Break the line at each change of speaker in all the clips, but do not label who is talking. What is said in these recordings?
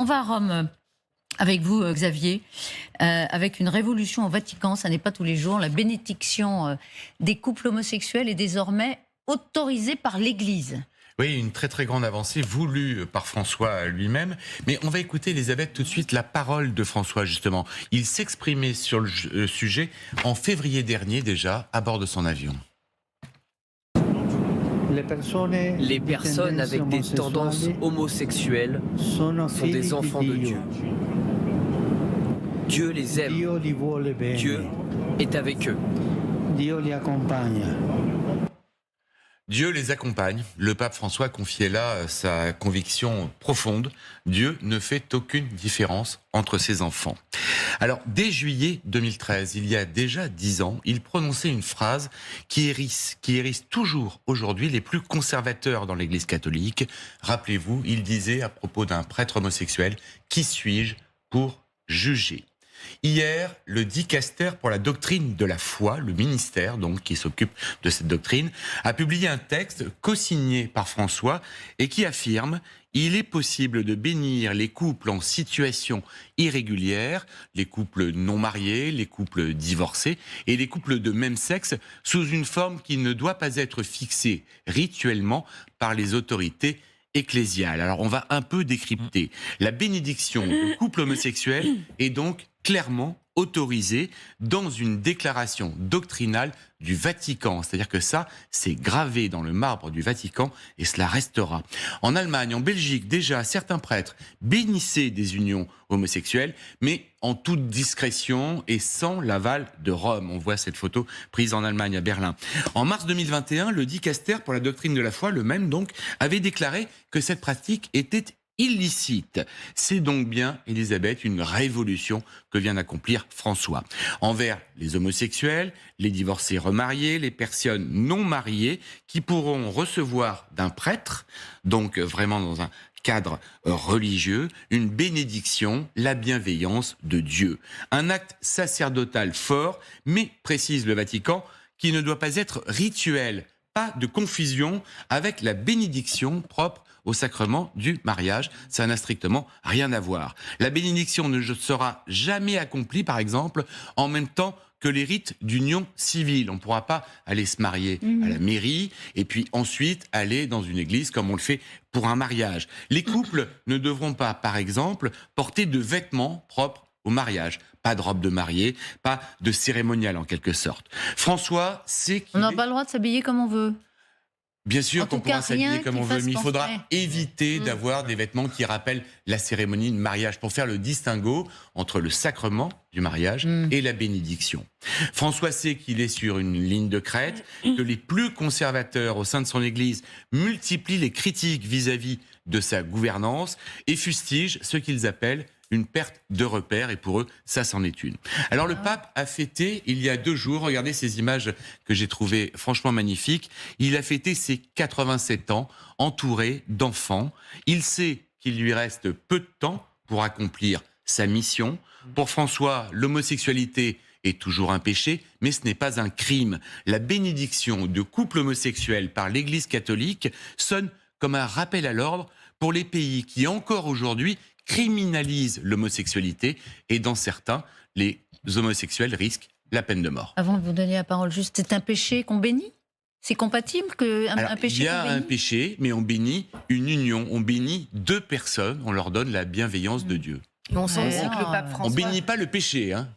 On va à Rome avec vous, Xavier, avec une révolution au Vatican. Ça n'est pas tous les jours. La bénédiction des couples homosexuels est désormais autorisée par l'Église.
Oui, une très très grande avancée voulue par François lui-même. Mais on va écouter, Elisabeth, tout de suite la parole de François, justement. Il s'exprimait sur le sujet en février dernier déjà, à bord de son avion.
Les personnes avec des tendances homosexuelles sont des enfants de Dieu. Dieu les aime. Dieu est avec eux.
Dieu les accompagne. Le pape François confiait là sa conviction profonde. Dieu ne fait aucune différence entre ses enfants. Alors, dès juillet 2013, il y a déjà 10 ans, il prononçait une phrase qui hérisse toujours aujourd'hui les plus conservateurs dans l'Église catholique. Rappelez-vous, il disait à propos d'un prêtre homosexuel, « Qui suis-je pour juger ?» Hier, le dicaster pour la doctrine de la foi, le ministère donc qui s'occupe de cette doctrine, a publié un texte co-signé par François et qui affirme « Il est possible de bénir les couples en situation irrégulière, les couples non mariés, les couples divorcés et les couples de même sexe sous une forme qui ne doit pas être fixée rituellement par les autorités ecclésiales. » Alors on va un peu décrypter. La bénédiction du couple homosexuel est donc clairement autorisé dans une déclaration doctrinale du Vatican. C'est-à-dire que ça, c'est gravé dans le marbre du Vatican et cela restera. En Allemagne, en Belgique, déjà, certains prêtres bénissaient des unions homosexuelles, mais en toute discrétion et sans l'aval de Rome. On voit cette photo prise en Allemagne, à Berlin. En mars 2021, le dicaster pour la doctrine de la foi, le même donc, avait déclaré que cette pratique était illicite. C'est donc bien, Elisabeth, une révolution que vient d'accomplir François. Envers les homosexuels, les divorcés remariés, les personnes non mariées qui pourront recevoir d'un prêtre, donc vraiment dans un cadre religieux, une bénédiction, la bienveillance de Dieu. Un acte sacerdotal fort, mais, précise le Vatican, qui ne doit pas être rituel. Pas de confusion avec la bénédiction propre au sacrement du mariage. Ça n'a strictement rien à voir. La bénédiction ne sera jamais accomplie, par exemple, en même temps que les rites d'union civile. On ne pourra pas aller se marier à la mairie et puis ensuite aller dans une église comme on le fait pour un mariage. Les couples ne devront pas, par exemple, porter de vêtements propres au mariage. Pas de robe de mariée, pas de cérémonial en quelque sorte. François sait qu'il
On n'a pas le droit de s'habiller comme on veut.
Bien sûr qu'on pourra s'habiller comme on veut, mais il faudra
penser.
éviter d'avoir des vêtements qui rappellent la cérémonie de mariage pour faire le distinguo entre le sacrement du mariage et la bénédiction. François sait qu'il est sur une ligne de crête, que les plus conservateurs au sein de son Église multiplient les critiques vis-à-vis de sa gouvernance et fustigent ce qu'ils appellent une perte de repères, et pour eux, ça c'en est une. Alors le pape a fêté, il y a 2 jours, regardez ces images que j'ai trouvées franchement magnifiques, il a fêté ses 87 ans, entouré d'enfants. Il sait qu'il lui reste peu de temps pour accomplir sa mission. Pour François, l'homosexualité est toujours un péché, mais ce n'est pas un crime. La bénédiction de couple homosexuel par l'Église catholique sonne comme un rappel à l'ordre pour les pays qui, encore aujourd'hui, criminalise l'homosexualité et dans certains, les homosexuels risquent la peine de mort.
Avant de vous donner la parole, juste, c'est un péché qu'on bénit ? C'est compatible qu'un péché
il y a un péché, mais on bénit une union, on bénit 2 personnes, on leur donne la bienveillance de Dieu.
On sent aussi que le pape François...
On bénit pas le péché, hein.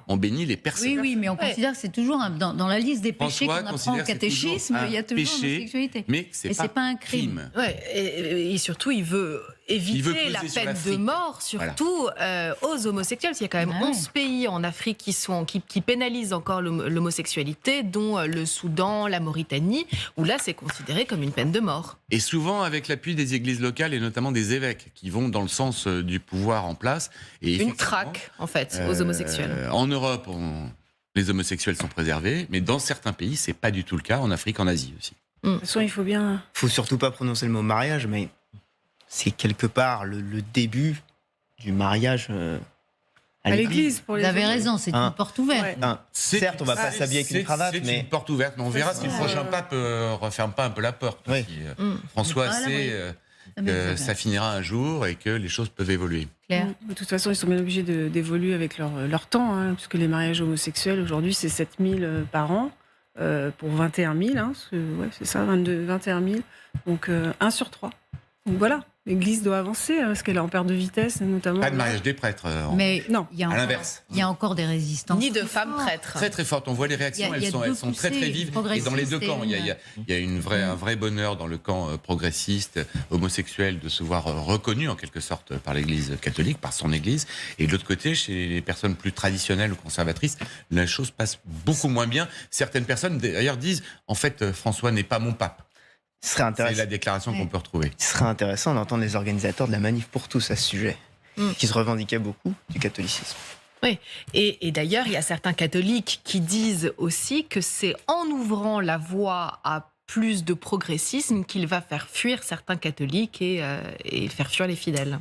On bénit les personnes.
Oui, mais on considère que c'est toujours dans la liste des péchés qu'on apprend au catéchisme, il y a toujours l'homosexualité.
Mais c'est
pas un crime.
Ouais, et surtout, il veut éviter la peine de mort, surtout aux homosexuels. Il y a quand même 11 pays en Afrique qui pénalisent encore l'homosexualité, dont le Soudan, la Mauritanie, où là, c'est considéré comme une peine de mort.
Et souvent avec l'appui des églises locales et notamment des évêques qui vont dans le sens du pouvoir en place. Et
une traque, en fait, aux homosexuels.
En Europe, les homosexuels sont préservés, mais dans certains pays, c'est pas du tout le cas, en Afrique, en Asie aussi.
De toute façon, il faut surtout pas prononcer le mot mariage, mais c'est quelque part le début du mariage à l'église.
Vous avez raison, c'est une porte ouverte.
Certes, on va pas s'habiller avec une cravate, mais...
C'est une porte ouverte, mais on verra si le prochain pape referme pas un peu la porte.
Oui.
François, c'est... que ça finira un jour et que les choses peuvent évoluer.
Claire.
De toute façon, ils sont bien obligés d'évoluer avec leur temps, hein, puisque les mariages homosexuels, aujourd'hui, c'est 7 000 par an pour 21 000. Hein, c'est ça, 21 000. Donc, 1 sur 3. Donc voilà, l'Église doit avancer, parce qu'elle est en perte de vitesse, notamment...
Pas de mariage des prêtres.
Mais
non,
à l'inverse.
Il y a encore des résistances.
Ni de femmes prêtres.
Très très fortes. On voit les réactions, elles sont très très vives. Et dans les deux camps, il y a un vrai bonheur dans le camp progressiste, homosexuel, de se voir reconnu en quelque sorte par l'Église catholique, par son Église. Et de l'autre côté, chez les personnes plus traditionnelles ou conservatrices, la chose passe beaucoup moins bien. Certaines personnes d'ailleurs disent, en fait, François n'est pas mon pape. C'est la déclaration qu'on peut retrouver.
Il serait intéressant d'entendre les organisateurs de la manif pour tous à ce sujet, qui se revendiquaient beaucoup du catholicisme.
Oui, et d'ailleurs, il y a certains catholiques qui disent aussi que c'est en ouvrant la voie à plus de progressisme qu'il va faire fuir certains catholiques et faire fuir les fidèles.